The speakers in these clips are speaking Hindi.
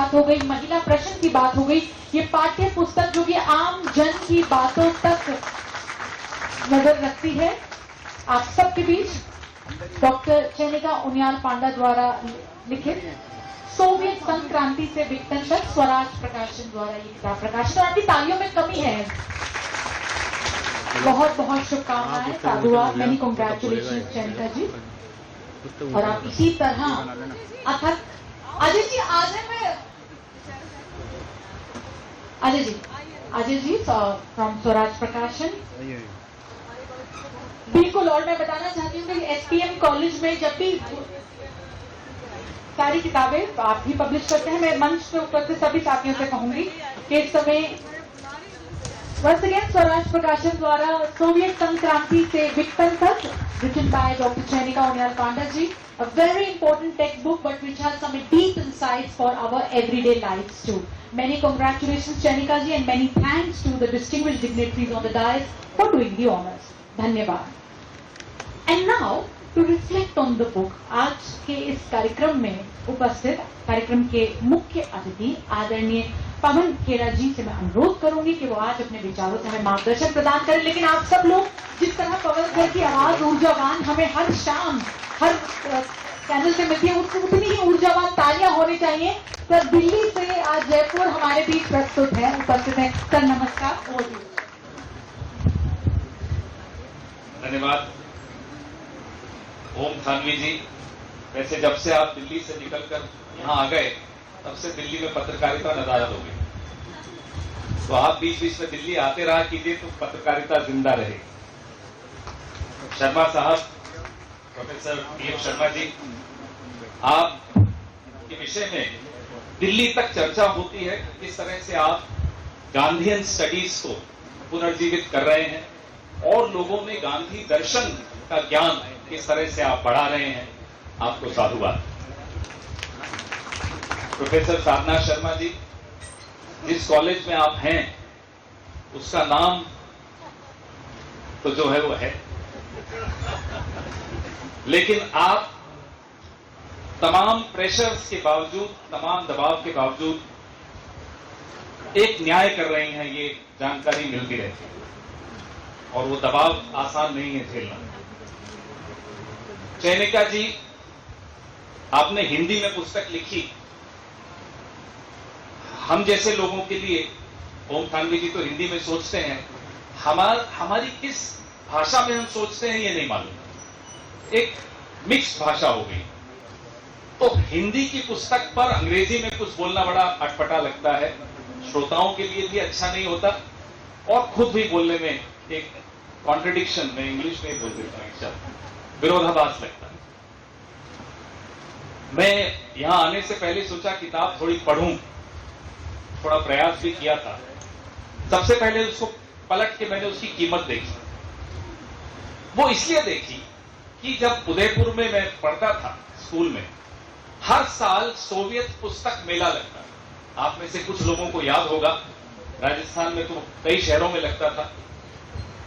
बात हो गई, महिला प्रश्न की बात हो गई, ये पाठ्य पुस्तक जो कि आम जन की बातों तक नजर रखती है, आप सबके बीच डॉक्टर चैनिका उनियाल पांडा द्वारा लिखित सोवियत संक्रांति से विघटन तक स्वराज प्रकाशन द्वारा ये किताब प्रकाशित। और आपकी तालियों में कमी है। बहुत बहुत शुभकामनाएं, साधुवाद, मेनी कॉन्ग्रेचुलेशन चैनिका जी। और आप इसी तरह अथक अजय जी अजय जी फ्रॉम स्वराज प्रकाशन। बिल्कुल। और मैं बताना चाहती हूँ कि एसपीएम कॉलेज में जब भी सारी किताबें आप भी पब्लिश करते हैं, मैं मंच पे उपस्थित सभी साथियों से कहूंगी कि इस समय वंस अगेन स्वराज प्रकाशन द्वारा सोवियत संक्रांति से विघटन तक, written by Dr. Chainika Unyal Panda ji, a very important textbook but which has some deep insights for our everyday lives too. Many congratulations Chainika ji and many thanks to the distinguished dignitaries on the dais for doing the honors. धन्यवाद। And now to reflect on the book, आज के इस कार्यक्रम में उपस्थित कार्यक्रम के मुख्य अतिथि आदरणीय पवन खेरा जी से मैं अनुरोध करूंगी कि वो आज अपने विचारों से हमें मार्गदर्शन प्रदान करें। लेकिन आप सब लोग जिस तरह पवन सर की आवाज ऊर्जावान हमें हर शाम हर चैनल से मिलती है, उतनी ही ऊर्जावान तालियां होनी चाहिए। सर दिल्ली से आज जयपुर हमारे बीच प्रस्तुत है, उपस्थित है। सर नमस्कार। धन्यवाद ओम थानवी जी। वैसे जब से आप दिल्ली से निकलकर यहाँ आ गए तब से दिल्ली में पत्रकारिता नदारद हो गई, तो आप बीच बीच में दिल्ली आते रहा कीजिए तो पत्रकारिता जिंदा रहे। शर्मा साहब, प्रोफेसर पीएम शर्मा जी, आप के विषय में दिल्ली तक चर्चा होती है किस तरह से आप गांधीयन स्टडीज को पुनर्जीवित कर रहे हैं और लोगों में गांधी दर्शन का ज्ञान किस तरह से आप बढ़ा रहे हैं। आपको साधुवाद। प्रोफेसर साधना शर्मा जी, जिस कॉलेज में आप हैं उसका नाम तो जो है वो है, लेकिन आप तमाम प्रेशर्स के बावजूद, तमाम दबाव के बावजूद एक न्याय कर रही हैं, ये जानकारी मिलती रहती है और वो दबाव आसान नहीं है झेलना। चैनिका जी, आपने हिंदी में पुस्तक लिखी। हम जैसे लोगों के लिए, ओम थानवी जी तो हिंदी में सोचते हैं, हमारी किस भाषा में हम सोचते हैं ये नहीं मालूम, एक मिक्स भाषा हो गई। तो हिंदी की पुस्तक पर अंग्रेजी में कुछ बोलना बड़ा अटपटा लगता है, श्रोताओं के लिए भी अच्छा नहीं होता और खुद भी बोलने में एक कॉन्ट्रडिक्शन में इंग्लिश में बोल देता है, शब्द विरोधाभास लगता है। मैं यहां आने से पहले सोचा किताब थोड़ी पढ़ूं, थोड़ा प्रयास भी किया था। सबसे पहले उसको पलट के मैंने उसकी कीमत देखी। वो इसलिए देखी कि जब उदयपुर में मैं पढ़ता था स्कूल में, हर साल सोवियत पुस्तक मेला लगता था। आप में से कुछ लोगों को याद होगा, राजस्थान में तो कई शहरों में लगता था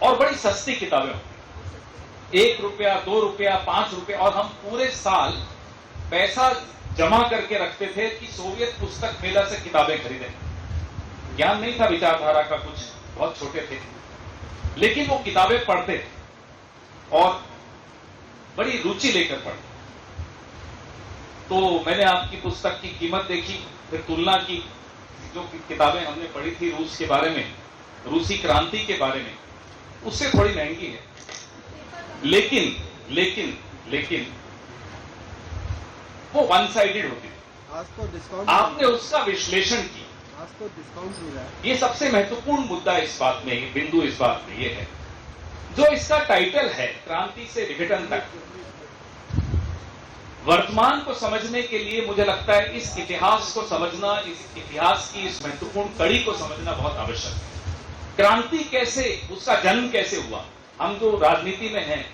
और बड़ी सस्ती किताबें होती, 1 रुपया, 2 रुपया, 5 रुपया, और हम पूरे साल पैसा जमा करके रखते थे कि सोवियत पुस्तक मेला से किताबें खरीदें। ज्ञान नहीं था विचारधारा का कुछ, बहुत छोटे थे, लेकिन वो किताबें पढ़ते थे और बड़ी रुचि लेकर पढ़ते। तो मैंने आपकी पुस्तक की कीमत देखी, फिर तुलना की, जो किताबें हमने पढ़ी थी रूस के बारे में, रूसी क्रांति के बारे में, उससे थोड़ी महंगी है, लेकिन वो वन साइडेड होती है। आज तो डिस्काउंट, आपने उसका विश्लेषण किया, आज तो डिस्काउंट हो रहा है। ये सबसे महत्वपूर्ण मुद्दा इस बात में, बिंदु इस बात में ये है, जो इसका टाइटल है क्रांति से विघटन तक। वर्तमान को समझने के लिए मुझे लगता है इस इतिहास को समझना, इस इतिहास की इस महत्वपूर्ण कड़ी को समझना बहुत आवश्यक है। क्रांति कैसे, उसका जन्म कैसे हुआ। हम जो राजनीति में हैं,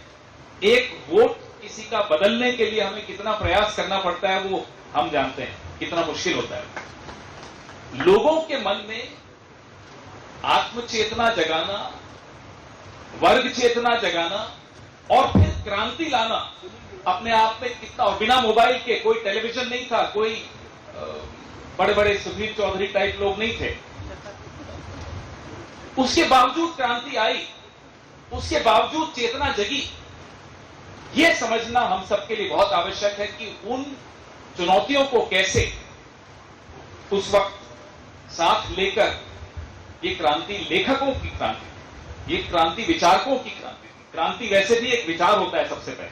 एक वोट किसी का बदलने के लिए हमें कितना प्रयास करना पड़ता है वो हम जानते हैं, कितना मुश्किल होता है। लोगों के मन में आत्मचेतना जगाना, वर्ग चेतना जगाना और फिर क्रांति लाना अपने आप में कितना, और बिना मोबाइल के, कोई टेलीविजन नहीं था, कोई बड़े बड़े सुधीर चौधरी टाइप लोग नहीं थे। उसके बावजूद क्रांति आई, उसके बावजूद चेतना जगी। यह समझना हम सबके लिए बहुत आवश्यक है कि उन चुनौतियों को कैसे उस वक्त साथ लेकर ये क्रांति लेखकों की क्रांति, ये क्रांति विचारकों की क्रांति। क्रांति वैसे भी एक विचार होता है सबसे पहले,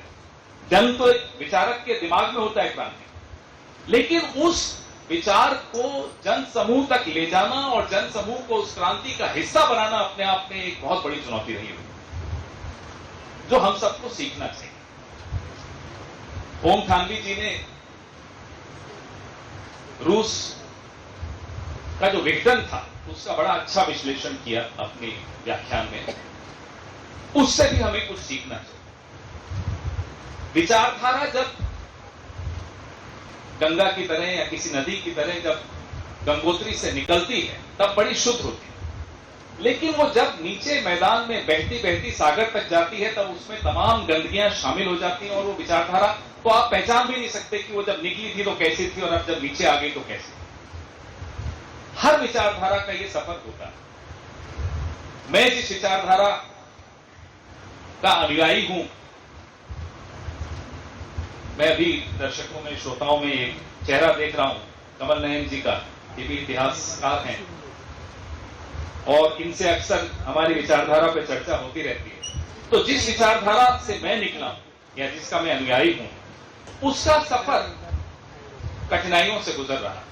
जन्म तो एक विचारक के दिमाग में होता है क्रांति, लेकिन उस विचार को जन समूह तक ले जाना और जन समूह को उस क्रांति का हिस्सा बनाना अपने आप में एक बहुत बड़ी चुनौती रही है, जो हम सबको सीखना चाहिए। ओम थानवी जी ने रूस का जो विघटन था उसका बड़ा अच्छा विश्लेषण किया अपने व्याख्यान में। उससे भी हमें कुछ सीखना चाहिए। विचारधारा जब गंगा की तरह या किसी नदी की तरह जब गंगोत्री से निकलती है तब बड़ी शुद्ध होती है, लेकिन वो जब नीचे मैदान में बहती बहती सागर तक जाती है तब उसमें तमाम गंदगियां शामिल हो जाती हैं और वो विचारधारा तो आप पहचान भी नहीं सकते कि वो जब निकली थी तो कैसी थी और अब जब नीचे आ गई तो कैसी। हर विचारधारा का ये सफर होता है। मैं जिस विचारधारा का अनुयायी हूं, मैं अभी दर्शकों में, श्रोताओं में एक चेहरा देख रहा हूं, कमल नयन जी का। ये भी इतिहासकार हैं और इनसे अक्सर हमारी विचारधारा पर चर्चा होती रहती है। तो जिस विचारधारा से मैं निकला या जिसका मैं अनुयायी हूं, उसका सफर कठिनाइयों से गुजर रहा है।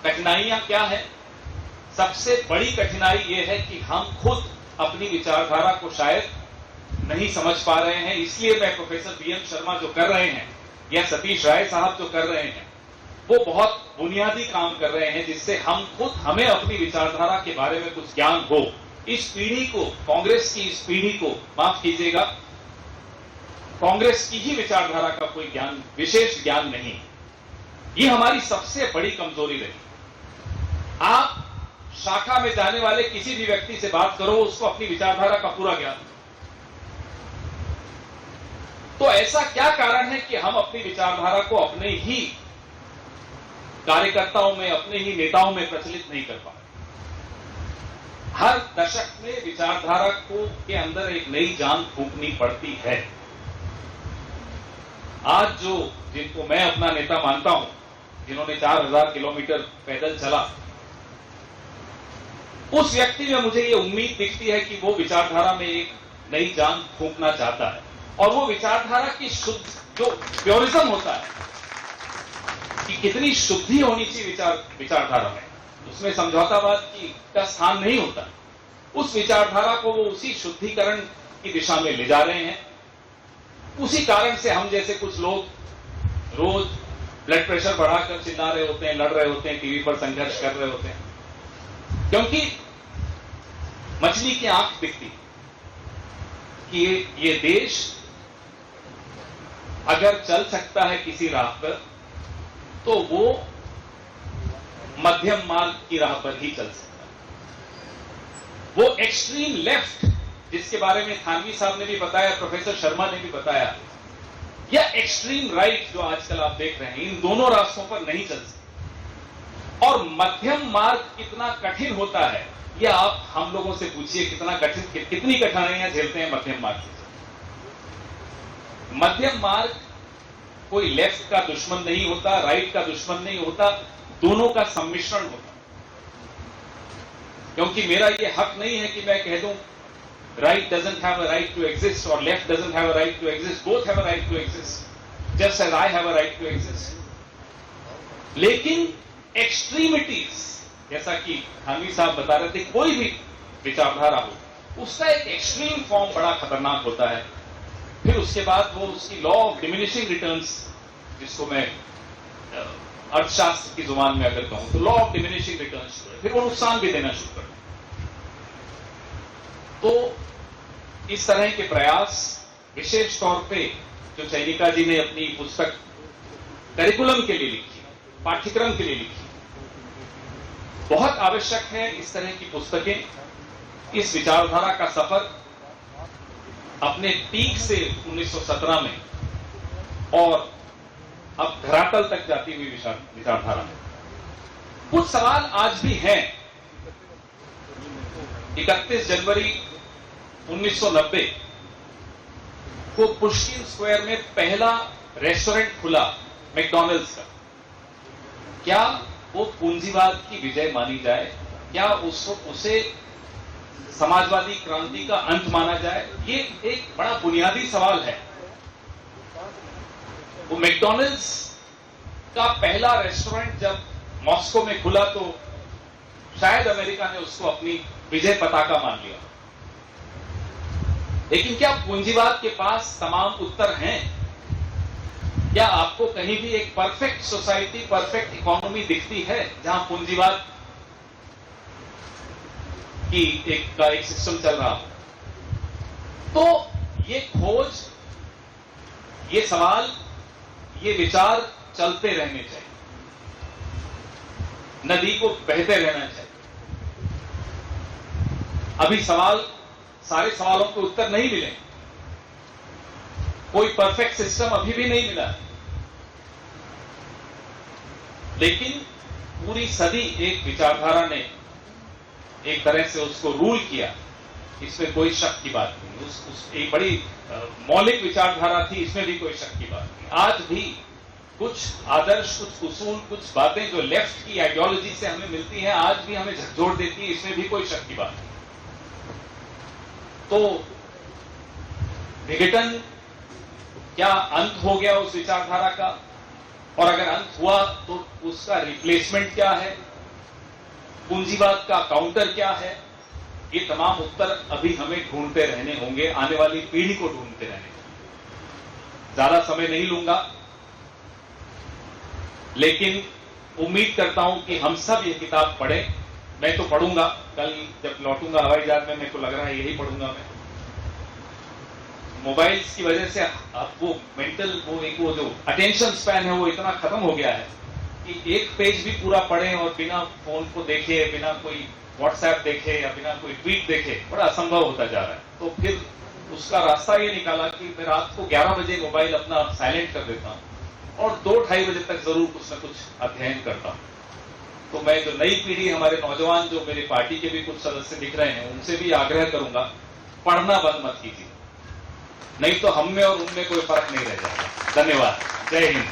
कठिनाइयां क्या है? सबसे बड़ी कठिनाई यह है कि हम खुद अपनी विचारधारा को शायद नहीं समझ पा रहे हैं। इसलिए मैं प्रोफेसर बीएम शर्मा जो कर रहे हैं या सतीश राय साहब जो कर रहे हैं, वो बहुत बुनियादी काम कर रहे हैं, जिससे हम खुद, हमें अपनी विचारधारा के बारे में कुछ ज्ञान हो। इस पीढ़ी को, कांग्रेस की इस पीढ़ी को, माफ कीजिएगा, कांग्रेस की ही विचारधारा का कोई ज्ञान, विशेष ज्ञान नहीं। ये हमारी सबसे बड़ी कमजोरी रही। आप शाखा में जाने वाले किसी भी व्यक्ति से बात करो, उसको अपनी विचारधारा का पूरा ज्ञान। तो ऐसा क्या कारण है कि हम अपनी विचारधारा को अपने ही कार्यकर्ताओं में, अपने ही नेताओं में प्रचलित नहीं कर पा रहे? हर दशक में विचारधारा को के अंदर एक नई जान फूंकनी पड़ती है। आज जो, जिनको मैं अपना नेता मानता हूं, जिन्होंने 4000 किलोमीटर पैदल चला, उस व्यक्ति में मुझे ये उम्मीद दिखती है कि वो विचारधारा में एक नई जान फूंकना चाहता है। और वो विचारधारा की शुद्ध, जो प्योरिज्म होता है कि कितनी शुद्धि होनी चाहिए विचारधारा में, उसमें समझौतावाद का स्थान नहीं होता। उस विचारधारा को वो उसी शुद्धिकरण की दिशा में ले जा रहे हैं। उसी कारण से हम जैसे कुछ लोग रोज ब्लड प्रेशर बढ़ाकर चिल्ला रहे होते हैं, लड़ रहे होते हैं, टीवी पर संघर्ष कर रहे होते हैं, क्योंकि मछली की आंख दिखती कि ये देश अगर चल सकता है किसी राह पर, तो वो मध्यम मार्ग की राह पर ही चल सकता है। वो एक्सट्रीम लेफ्ट, जिसके बारे में थानवी साहब ने भी बताया, प्रोफेसर शर्मा ने भी बताया, या एक्सट्रीम राइट जो आजकल आप देख रहे हैं, इन दोनों रास्तों पर नहीं चल सकते। और मध्यम मार्ग कितना कठिन होता है, यह आप हम लोगों से पूछिए, कितना कठिन, कितनी कठिनाइयां झेलते हैं मध्यम मार्ग से। मध्यम मार्ग कोई लेफ्ट का दुश्मन नहीं होता, राइट का दुश्मन नहीं होता, दोनों का सम्मिश्रण होता। क्योंकि मेरा यह हक नहीं है कि मैं कह दूं right doesn't have a right to exist or left doesn't have a right to exist. Both have a right to exist, just as I have a right to exist. लेकिन एक्सट्रीमिटीज, जैसा कि थानवी साहब बता रहे थे, कोई भी विचारधारा हो, उसका एक एक्सट्रीम फॉर्म बड़ा खतरनाक होता है। फिर उसके बाद वो उसकी लॉ ऑफ डिमिनिशिंग रिटर्न्स, जिसको मैं अर्थशास्त्र की जुबान में अगर कहूं तो लॉ ऑफ डिमिनिशिंग रिटर्न्स, फिर वो नुकसान भी देना शुरू कर। तो इस तरह के प्रयास विशेष तौर पे जो चैनिका जी ने अपनी पुस्तक करिकुलम के लिए लिखी, पाठ्यक्रम के लिए लिखी, बहुत आवश्यक है। इस तरह की पुस्तकें, इस विचारधारा का सफर अपने पीक से 1917 में और अब धरातल तक जाती हुई विचारधारा। कुछ सवाल आज भी हैं। 31 जनवरी 1990 को पुष्किन स्क्वायर में पहला रेस्टोरेंट खुला मैकडॉनल्ड्स का। क्या वो पूंजीवाद की विजय मानी जाए? क्या उसे समाजवादी क्रांति का अंत माना जाए? ये एक बड़ा बुनियादी सवाल है। वो मैकडॉनल्ड्स का पहला रेस्टोरेंट जब मॉस्को में खुला तो शायद अमेरिका ने उसको अपनी विजय पताका मान लिया। लेकिन क्या पूंजीवाद के पास तमाम उत्तर हैं? क्या आपको कहीं भी एक परफेक्ट सोसाइटी, परफेक्ट इकोनॉमी दिखती है जहां पूंजीवाद की एक सिस्टम चल रहा हो? तो ये खोज, ये सवाल, ये विचार चलते रहने चाहिए। नदी को बहते रहना चाहिए। अभी सारे सवालों के उत्तर नहीं मिले। कोई परफेक्ट सिस्टम अभी भी नहीं मिला। लेकिन पूरी सदी एक विचारधारा ने एक तरह से उसको रूल किया, इसमें कोई शक की बात नहीं। एक बड़ी मौलिक विचारधारा थी, इसमें भी कोई शक की बात नहीं। आज भी कुछ आदर्श, कुछ उसूल, कुछ बातें जो लेफ्ट की आइडियोलॉजी से हमें मिलती हैं, आज भी हमें झकझोर देती है, इसमें भी कोई शक की बात नहीं। तो विघटन, क्या अंत हो गया उस विचारधारा का? और अगर अंत हुआ तो उसका रिप्लेसमेंट क्या है? पूंजीवाद का काउंटर क्या है? ये तमाम उत्तर अभी हमें ढूंढते रहने होंगे, आने वाली पीढ़ी को ढूंढते रहने होंगे। ज्यादा समय नहीं लूंगा, लेकिन उम्मीद करता हूं कि हम सब ये किताब पढ़ें। मैं तो पढ़ूंगा, कल जब लौटूंगा हवाई जहाज में, मेरे को लग रहा है यही पढ़ूंगा मैं। मोबाइल्स की वजह से अब वो मेंटल वो जो अटेंशन स्पैन है वो इतना खत्म हो गया है कि एक पेज भी पूरा पढ़ें और बिना फोन को देखे, बिना कोई व्हाट्सएप देखे या बिना कोई ट्वीट देखे बड़ा असंभव होता जा रहा है। तो फिर उसका रास्ता ये निकाला कि मैं रात को 11 बजे मोबाइल अपना साइलेंट कर देता हूं और 2-2:30 बजे तक जरूर कुछ न कुछ अध्ययन करता हूं। तो मैं जो नई पीढ़ी, हमारे नौजवान जो मेरी पार्टी के भी कुछ सदस्य दिख रहे हैं, उनसे भी आग्रह करूंगा, पढ़ना बंद मत कीजिए, नहीं तो हम में और उनमें कोई फर्क नहीं रह जाएगा। धन्यवाद। जय हिंद।